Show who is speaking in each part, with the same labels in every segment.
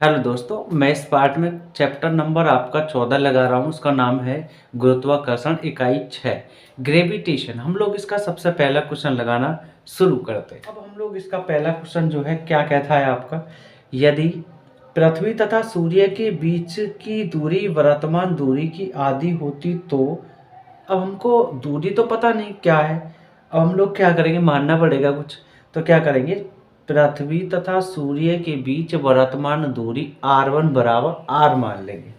Speaker 1: Hello दोस्तों, मैं इस पार्ट में चैप्टर नंबर आपका 14 लगा रहा हूँ। उसका नाम है गुरुत्वाकर्षण इकाई 6 ग्रेविटेशन। हम लोग इसका सबसे पहला क्वेश्चन लगाना शुरू करते हैं। अब हम लोग इसका पहला क्वेश्चन जो है क्या कहता है आपका, यदि पृथ्वी तथा सूर्य के बीच की दूरी वर्तमान दूरी की आधी होती तो। अब हमको दूरी तो पता नहीं क्या है। अब हम लोग क्या करेंगे, मानना पड़ेगा कुछ। तो क्या करेंगे, पृथ्वी तथा सूर्य के बीच वर्तमान दूरी r1 बराबर r मान लेंगे।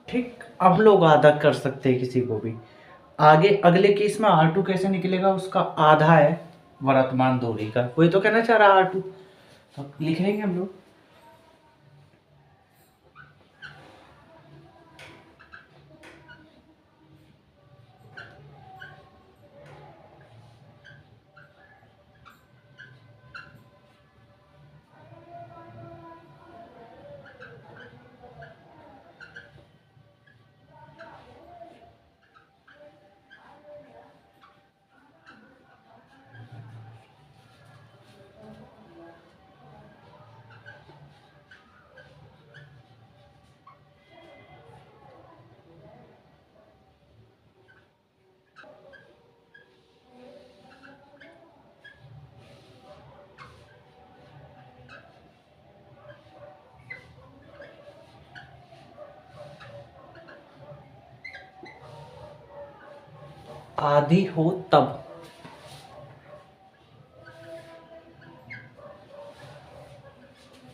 Speaker 1: ठीक, अब लोग आधा कर सकते हैं किसी को भी। आगे अगले केस में r2 कैसे निकलेगा, उसका आधा है वर्तमान दूरी का। कोई तो कहना चाह रहा r2, तो लिख लेंगे हम लोग। आधी हो तब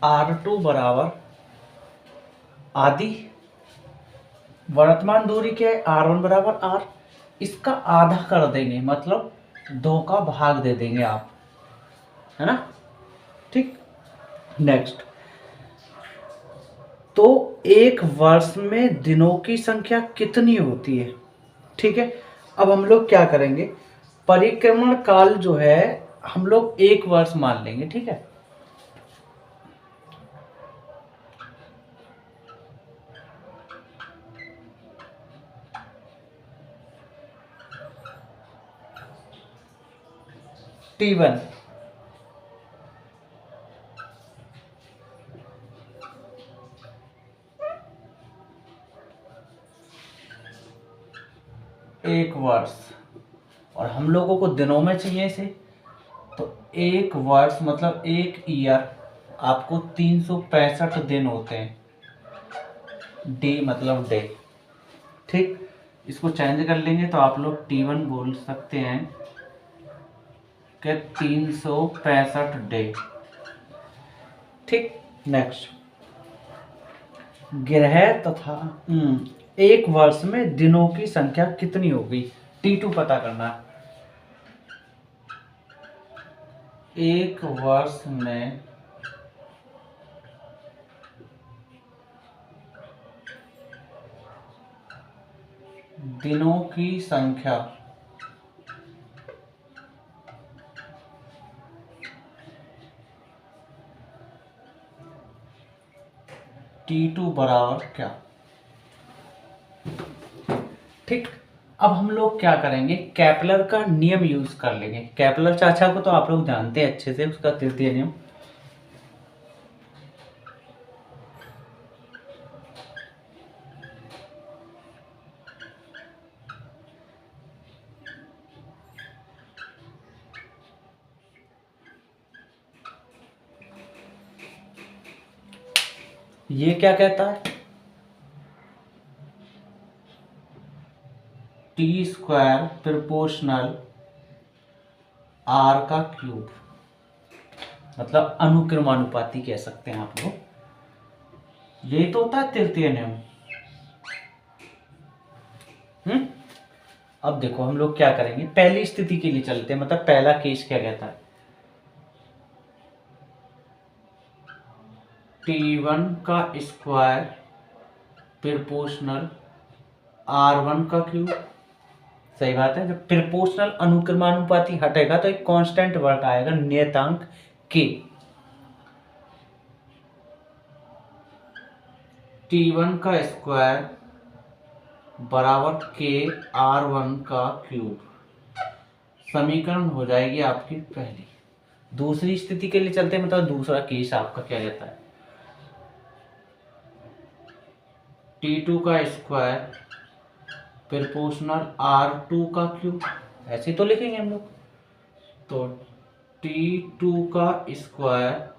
Speaker 1: r2 बराबर आधी, वर्तमान दूरी क्या है r1 बराबर r, इसका आधा कर देंगे, मतलब 2 का भाग दे देंगे आप, है ना। ठीक, नेक्स्ट। तो एक वर्ष में दिनों की संख्या कितनी होती है। ठीक है, अब हम लोग क्या करेंगे, परिक्रमण काल जो है हम लोग 1 वर्ष मान लेंगे। ठीक है, t1 1 वर्ष, और हम लोगों को दिनों में चाहिए इसे, तो 1 वर्ष मतलब 1 ईयर आपको 365 दिन होते हैं। डे मतलब डे। ठीक, इसको चेंज कर लेंगे तो आप लोग t1 बोल सकते हैं कि 365 डे। ठीक, नेक्स्ट। ग्रह तथा 1 वर्ष में दिनों की संख्या कितनी होगी, t2 पता करना है। 1 वर्ष में दिनों की संख्या t2 बराबर क्या। ठीक, अब हम लोग क्या करेंगे, कैपलर का नियम यूज कर लेंगे। कैपलर चाचा को तो आप लोग जानते हैं अच्छे से, उसका तृतीय नियम। ये क्या कहता है, टी स्क्वायर प्रोपोर्शनल आर का क्यूब, मतलब अनुक्रमानुपाती कह सकते हैं आप लोग। यही तो होता है तृतीय नियम। अब देखो हम लोग क्या करेंगे, पहली स्थिति के लिए चलते हैं, मतलब पहला केस क्या कहता है, T1 का स्क्वायर प्रोपोर्शनल R1 का क्यूब। सही बात है, जब प्रोपोर्शनल अनुक्रमानुपाती हटेगा तो एक कांस्टेंट वर्ग आएगा, नियतांक k। T1 का स्क्वायर बराबर k R1 का क्यूब। समीकरण हो जाएगी आपकी पहली। दूसरी स्थिति के लिए चलते हैं, मतलब दूसरा केस आपका क्या कहता है, T2 का स्क्वायर प्रोपोर्शनल R2 का क्यूब। ऐसे तो लिखेंगे हम लोग। तो T2 का स्क्वायर,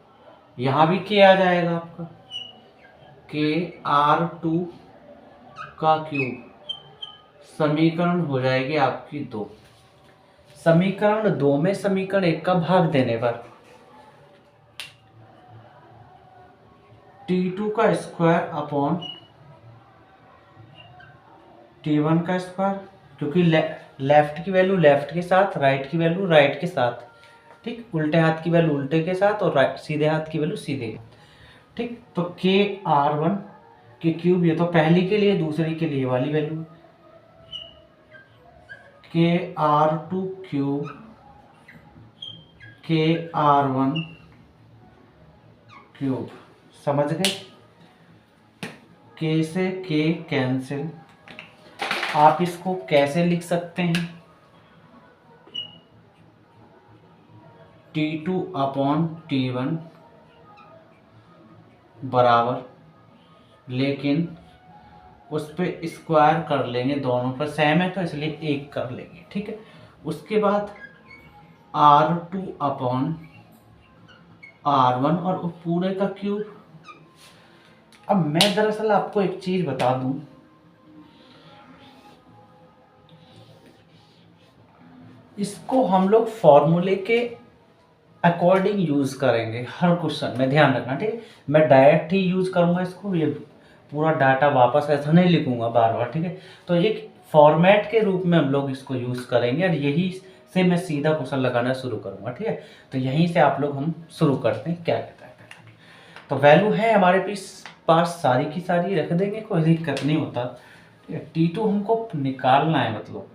Speaker 1: यहां भी k आ जाएगा आपका, k R2 का क्यूब। समीकरण हो जाएगी आपकी 2। समीकरण 2 में समीकरण 1 का भाग देने पर T2 का स्क्वायर अपॉन T1 का स्क्वायर, क्योंकि लेफ्ट की वैल्यू लेफ्ट के साथ, राइट की वैल्यू राइट के साथ, ठीक, उल्टे हाथ की वैल्यू उल्टे के साथ और सीधे हाथ की वैल्यू सीधे, ठीक। तो k R1 के क्यूब, ये तो पहली के लिए, दूसरी के लिए वाली value k R2 cube k R1 cube. समझ गए, k से k कैंसिल। आप इसको कैसे लिख सकते हैं, T2 अपॉन T1 बराबर, लेकिन उस पर स्क्वायर कर लेंगे, दोनों पर सेम है तो इसलिए 1 कर लेंगे, ठीक है। उसके बाद R2 अपॉन R1 और पूरे का क्यूब। अब मैं दरअसल आपको एक चीज बता दूं, इसको हम लोग फॉर्मूले के अकॉर्डिंग यूज करेंगे हर क्वेश्चन में, ध्यान रखना, ठीक है। मैं डायरेक्ट ही यूज करूंगा इसको, ये पूरा डाटा वापस ऐसा नहीं लिखूंगा बार बार, ठीक है। तो एक फॉर्मेट के रूप में हम लोग इसको यूज करेंगे और यही से मैं सीधा क्वेश्चन लगाना शुरू करूंगा, ठीक है। तो यहीं से आप लोग हम शुरू करते हैं, क्या कहता है। तो वैल्यू है हमारे पास सारी की सारी, रख देंगे, कोई दिक्कत नहीं होता, ठीक है। T2 हमको निकालना है, मतलब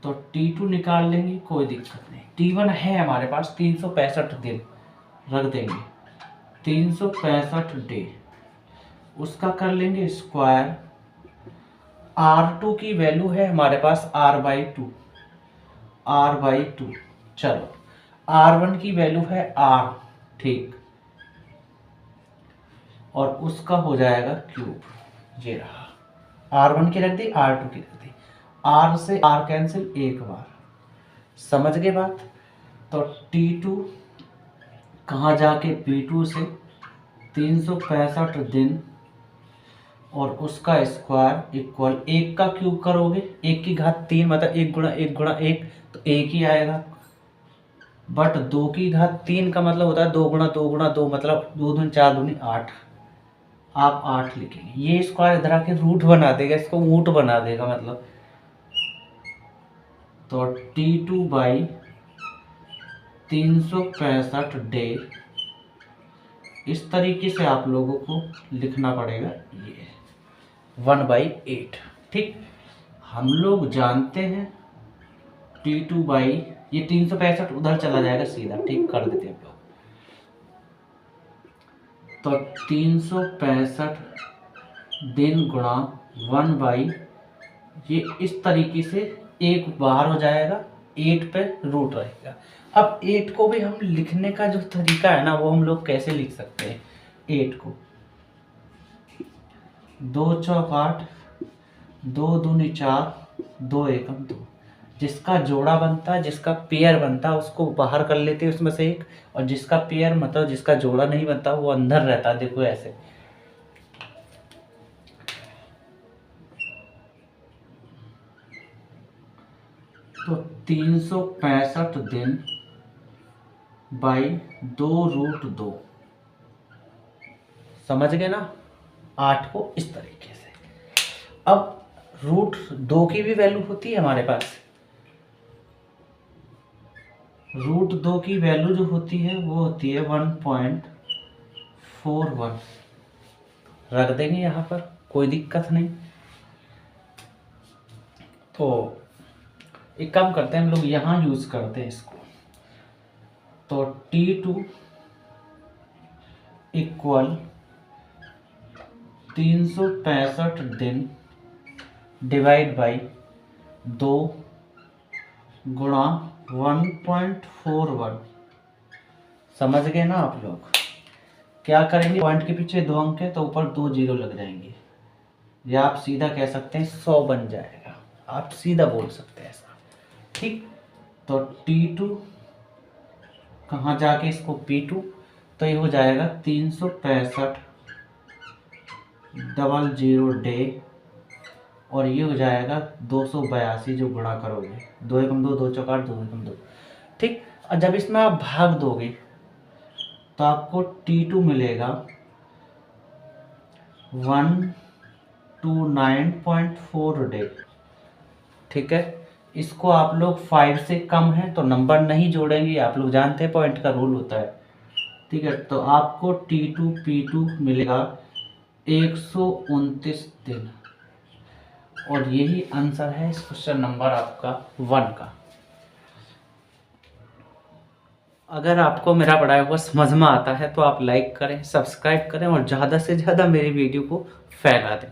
Speaker 1: तो T2 निकाल लेंगे, कोई दिक्कत नहीं। T1 है हमारे पास 365 दिन, रख देंगे 365 डे, उसका कर लेंगे स्क्वायर। R2 की वैल्यू है हमारे पास R/2, R/2। चलो R1 की वैल्यू है R, ठीक, और उसका हो जाएगा क्यूब। ये रहा, R1 की रख दी, R2 की रख दी, R से R कैंसिल एक बार। समझ गए बात। तो T2 कहाँ जाके P2 से 365 दिन और उसका स्क्वायर इक्वल 1 का क्यूब करोगे, 1 की घात 3, मतलब 1 गुणा 1 गुणा 1, तो 1 ही आएगा। बट 2 की घात 3 का मतलब होता है 2 गुणा 2 गुणा 2, मतलब 2 दूनी 4 दूनी 8। आप 8 लिखेंगे, ये स्क्वायर इधर आके रूट बना देगा, इसको ऊंट बना देगा मतलब। तो T2 बाई 365 डे, इस तरीके से आप लोगों को लिखना पड़ेगा, ये 1/8, ठीक। हम लोग जानते हैं T2 बाई, ये 365 उधर चला जाएगा सीधा, ठीक, कर देते हैं हम लोग। तो 365 दिन गुणा 1/, ये इस तरीके से 1 बाहर हो जाएगा, 8 पे रूट रहेगा। अब 8 को भी हम लिखने का जो तरीका है ना, वो हम लोग कैसे लिख सकते हैं 8 को, 2 चौक 8, 2 दूनी 4, 2 एकम 2, जिसका जोड़ा बनता है, जिसका पेयर बनता है उसको बाहर कर लेते हैं उसमें से एक, और जिसका पेयर मतलब जिसका जोड़ा नहीं बनता वो अंदर रहता है, देखो ऐसे। तो 365 दिन बाई 2√2, समझ गए ना। 8 को इस तरीके से। अब √2 की भी वैल्यू होती है हमारे पास। √2 की वैल्यू जो होती है वो होती है 1.41। रख देंगे यहाँ पर, कोई दिक्कत नहीं। तो एक काम करते हैं हम लोग, यहाँ यूज करते हैं इसको। तो T2 इक्वल 365 दिन डिवाइड बाई 2 गुणा 1.41। समझ गए ना आप लोग? क्या करेंगे, पॉइंट के पीछे 2 अंक है तो ऊपर 2 जीरो लग जाएंगे, या आप सीधा कह सकते हैं 100 बन जाएगा। आप सीधा बोल सकते हैं ऐसा, ठीक। तो T2 कहाँ जाके इसको P2, तो ये हो जाएगा 365 डे, और ये हो जाएगा 282 जो गुणा करोगे, 2 एकम 2, 2 चौक 8, 2 एकम 2, ठीक। और जब इसमें आप भाग दोगे तो आपको T2 मिलेगा 129.4 डे, ठीक है। इसको आप लोग 5 से कम है तो नंबर नहीं जोड़ेंगे, आप लोग जानते हैं पॉइंट का रूल होता है, ठीक है। तो आपको T2 P2 मिलेगा 129 दिन, और यही आंसर है इस क्वेश्चन नंबर आपका 1 का। अगर आपको मेरा पढ़ाया हुआ समझ में आता है तो आप लाइक करें, सब्सक्राइब करें और ज़्यादा से ज़्यादा मेरी वीडियो को फैला दें।